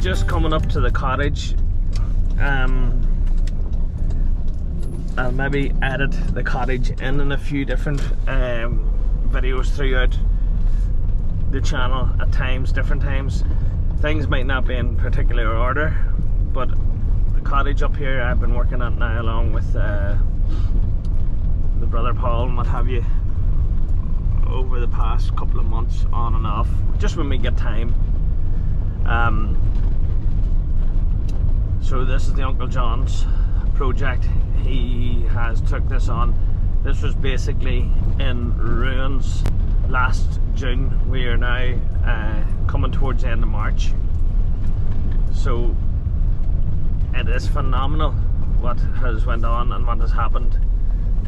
just coming up to the cottage. I'll maybe edit the cottage in a few different videos throughout the channel at times, different times. Things might not be in particular order, but the cottage up here I've been working at now along with the brother Paul and what have you over the past couple of months, on and off, just when we get time. So this is the Uncle John's project. He has took this on. This was basically in ruins last June. We are now coming towards the end of March. So it is phenomenal what has went on and what has happened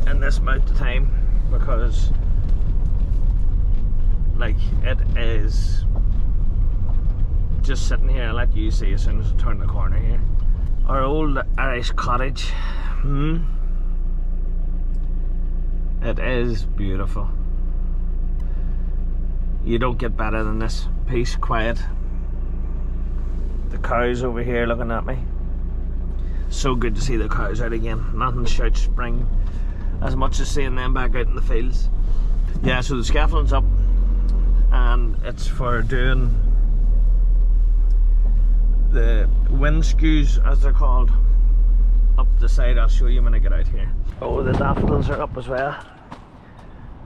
in this amount of time, because like it is just sitting here. I'll let you see as soon as I turn the corner here. Our old Irish cottage. It is beautiful. You don't get better than this. Peace, quiet. The cows over here looking at me. So good to see the cows out again. Nothing shouts spring as much as seeing them back out in the fields. Yeah, so the scaffolding's up and it's for doing the wind skews, as they're called, up the side. I'll show you when I get out here. Oh, the daffodils are up as well.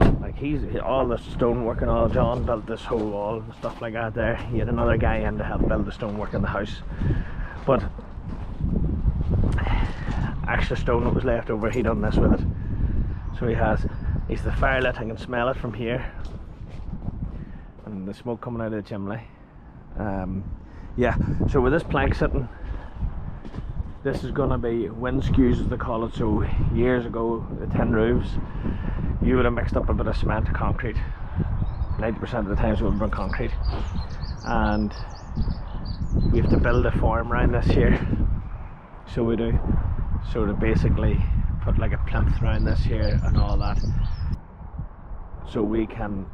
Like all the stonework and all. John built this whole wall and stuff like that there. He had another guy in to help build the stonework in the house, but extra stone that was left over, he done this with it. So he's the firelit. I can smell it from here, and the smoke coming out of the chimney. Yeah, so with this plank sitting, this is going to be wind skews as they call it. So years ago, the tin roofs, you would have mixed up a bit of cement and concrete. 90% of the times it would have been concrete, and we have to build a form around this here. So we do. So to basically put like a plinth around this here and all that, so we can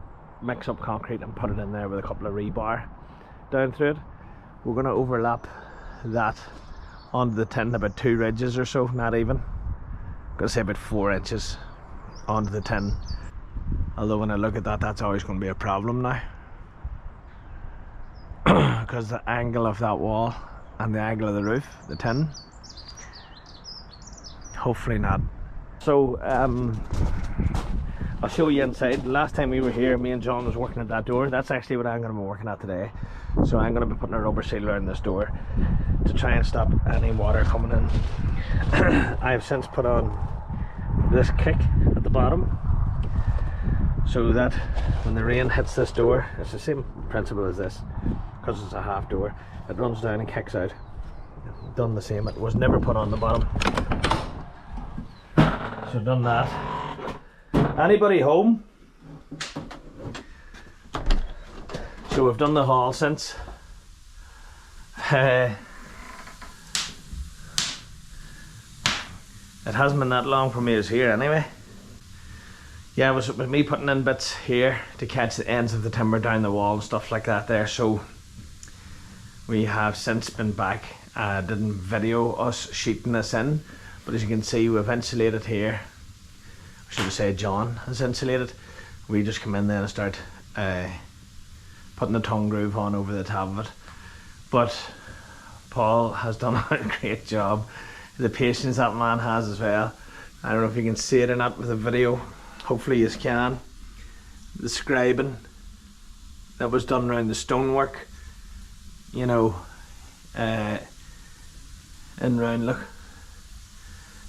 mix up concrete and put it in there with a couple of rebar down through it. We're going to overlap that onto the tin about 2 ridges or so, not even. I'm going to say about 4 inches onto the tin. Although when I look at that, that's always going to be a problem now, because the angle of that wall and the angle of the roof, the tin. Hopefully not. So I'll show you inside. Last time we were here, me and John was working at that door. That's actually what I'm going to be working at today. So I'm going to be putting a rubber seal around this door to try and stop any water coming in. I have since put on this kick at the bottom, so that when the rain hits this door, it's the same principle as this, because it's a half door, it runs down and kicks out. Done the same. It was never put on the bottom. So done that. Anybody home? So we've done the hall since. It hasn't been that long for me as here anyway. Yeah, it was with me putting in bits here to catch the ends of the timber down the wall and stuff like that there. So we have since been back. I didn't video us sheeting this in, but as you can see, we've insulated here. I should say John has insulated. We just come in there and start putting the tongue groove on over the top of it. But Paul has done a great job. The patience that man has as well. I don't know if you can see it or not with the video. Hopefully you can. The scribing that was done around the stonework, you know, and round, look,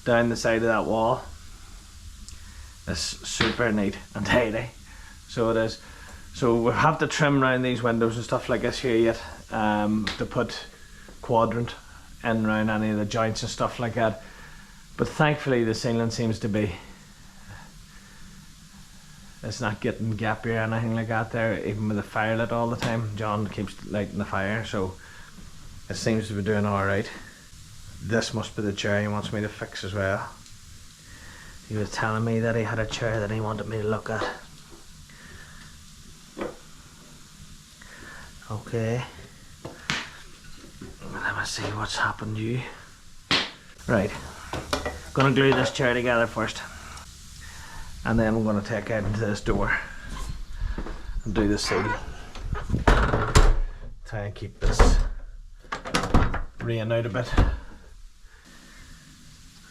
down the side of that wall. It's super neat and tidy. So it is. So we have to trim around these windows and stuff like this here yet, to put quadrant in around any of the joints and stuff like that. But thankfully the ceiling seems to be, it's not getting gappy or anything like that there, even with the fire lit all the time. John keeps lighting the fire, so it seems to be doing alright. This must be the chair he wants me to fix as well. He was telling me that he had a chair that he wanted me to look at. Okay. want to see what's happened to you. Right, gonna glue this chair together first, and then I'm gonna take it out into this door and do the seal. Try and keep this rain out a bit.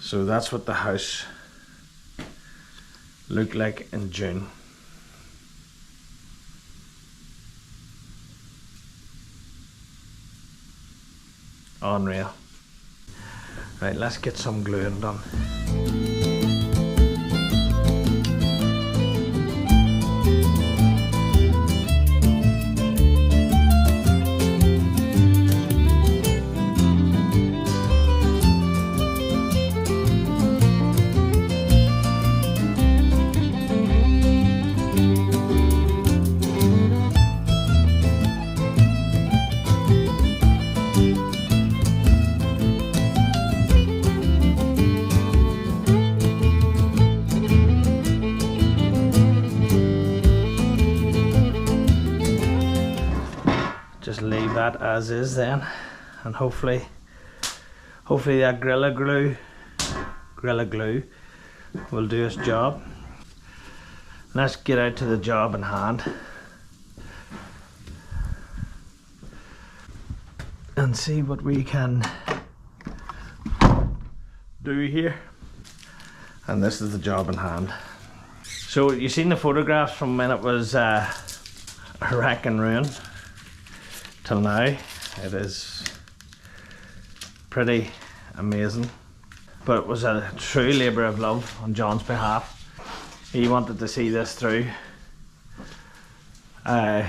So that's what the house looked like in June. Unreal. Right, let's get some gluing done. Just leave that as is then, and hopefully that Gorilla Glue will do its job. Let's get out to the job in hand and see what we can do here. And this is the job in hand. So you've seen the photographs from when it was a wreck and ruin till now. It is pretty amazing, but it was a true labour of love on John's behalf. He wanted to see this through, and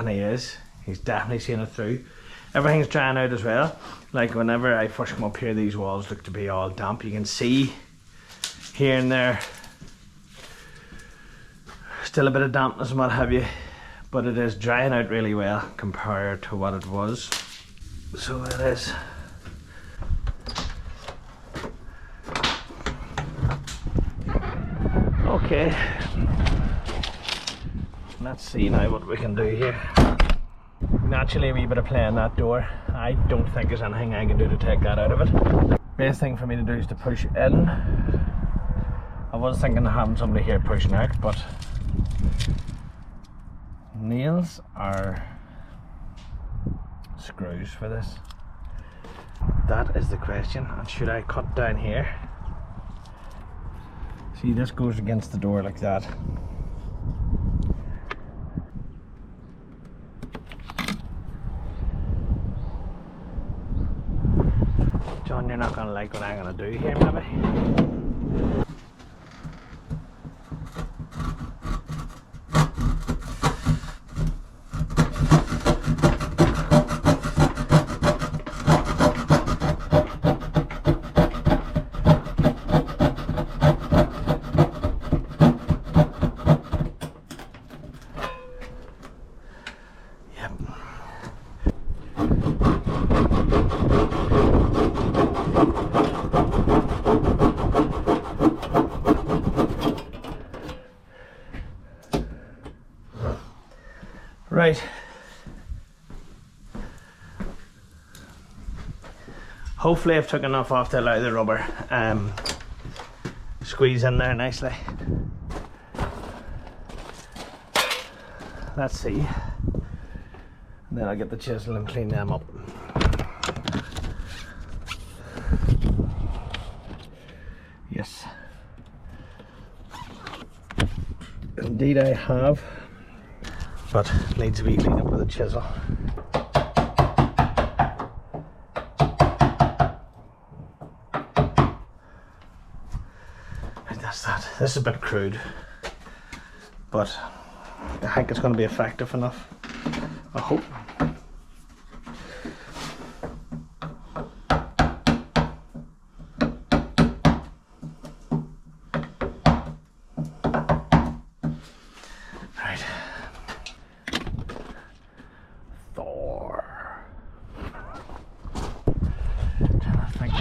he's definitely seen it through. Everything's drying out as well. Like whenever I first come up here, these walls look to be all damp. You can see here and there still a bit of dampness and what have you, but it is drying out really well compared to what it was. So it is. Okay, let's see now what we can do here. Naturally a wee bit of play on that door. I don't think there's anything I can do to take that out of it. Best thing for me to do is to push in. I was thinking of having somebody here pushing out, but nails are screws for this. That is the question. And should I cut down here? See, this goes against the door like that. John, you're not gonna like what I'm gonna do here, maybe? Right, hopefully I've took enough off to allow the rubber squeeze in there nicely. Let's see, and then I'll get the chisel and clean them up. Yes, indeed I have. But needs to be cleaned up with a chisel. And that's that. This is a bit crude, but I think it's going to be effective enough. I hope.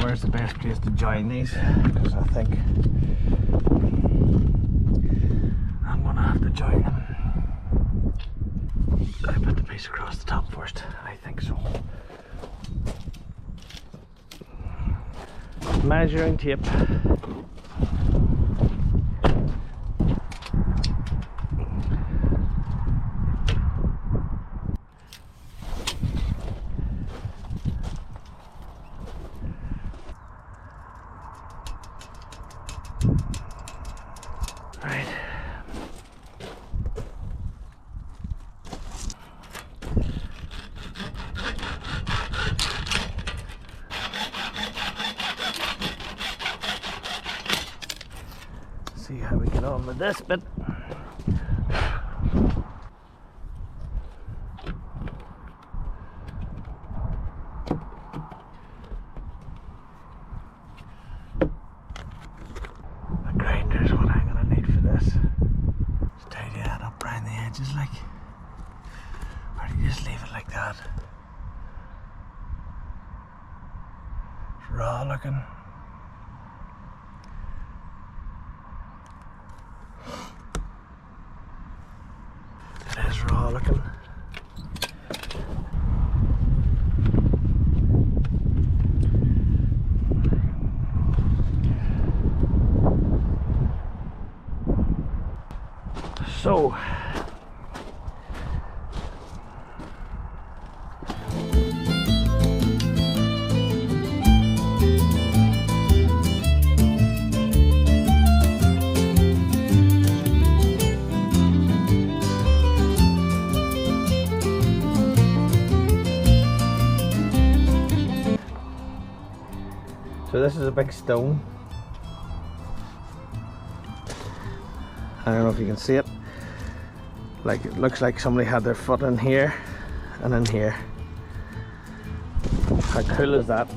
Where's the best place to join these? Because I think I'm gonna have to join them. Did I put the piece across the top first? I think so. Measuring tape. Right. See how we get on with this bit. A grinder is what I'm gonna need for this. Just tidy that up around the edges, like, or do you just leave it like that? It's raw looking. It is raw looking. So this is a big stone. I don't know if you can see it. Like, it looks like somebody had their foot in here and in here. How cool is that?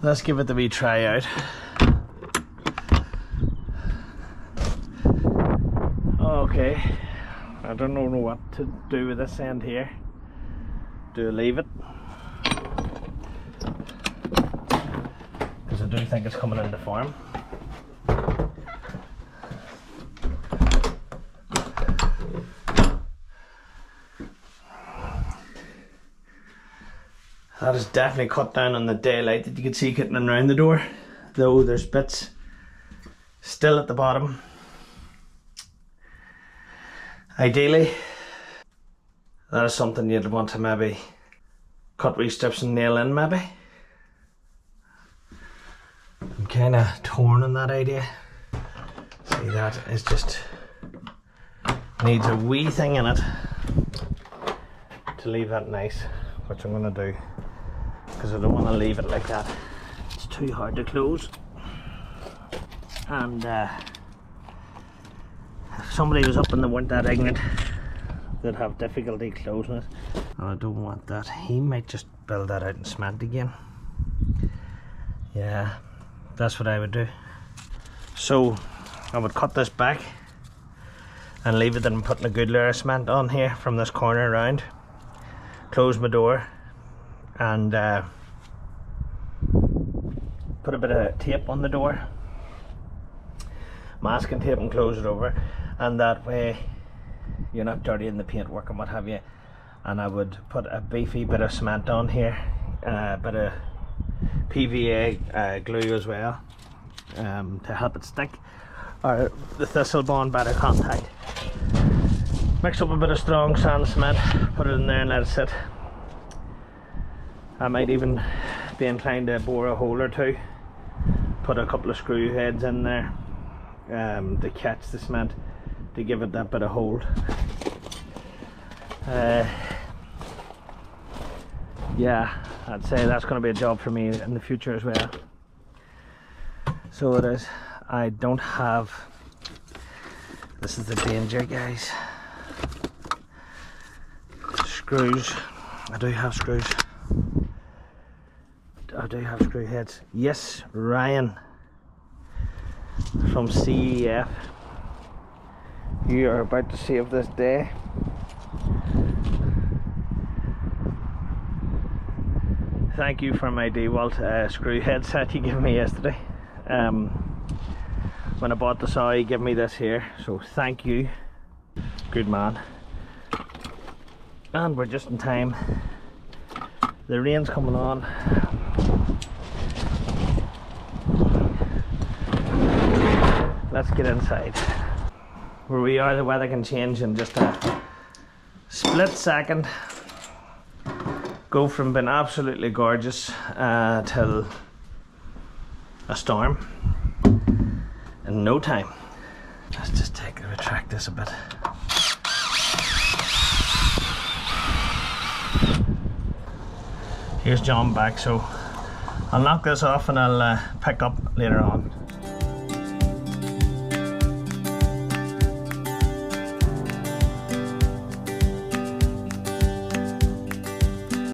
Let's give it a wee try out. Okay, I don't know what to do with this end here. Do I leave it? Because I do think it's coming into form. That is definitely cut down on the daylight that you can see getting around the door, though there's bits still at the bottom. Ideally, that is something you'd want to maybe cut wee strips and nail in maybe. I'm kind of torn on that idea. See, that is just needs a wee thing in it to leave that nice, which I'm going to do. Because I don't want to leave it like that. It's too hard to close. And if somebody was up and they weren't that ignorant, they'd have difficulty closing it. And I don't want that. He might just build that out in cement again. Yeah, that's what I would do. So I would cut this back and leave it and putting a good layer of cement on here from this corner around. Close my door and put a bit of tape on the door, masking tape, and close it over, and that way you're not dirtying the paintwork and what have you. And I would put a beefy bit of cement on here, a bit of PVA glue as well, to help it stick, or the thistle bond better contact. Mix up a bit of strong sand cement, put it in there and let it sit. I might even be inclined to bore a hole or two, put a couple of screw heads in there to catch the cement, to give it that bit of hold. Yeah, I'd say that's going to be a job for me in the future as well. So it is. I don't have, this is the danger, guys, screws. I do have screws. I do have screw heads. Yes, Ryan from CEF, you are about to save this day. Thank you for my DeWalt screw head set you gave me yesterday. When I bought the saw, you gave me this here, so thank you. Good man. And we're just in time. The rain's coming on. Let's get inside. Where we are, the weather can change in just a split second. Go from being absolutely gorgeous till a storm in no time. Let's just retract this a bit. Here's John back, so I'll knock this off and I'll pick up later on.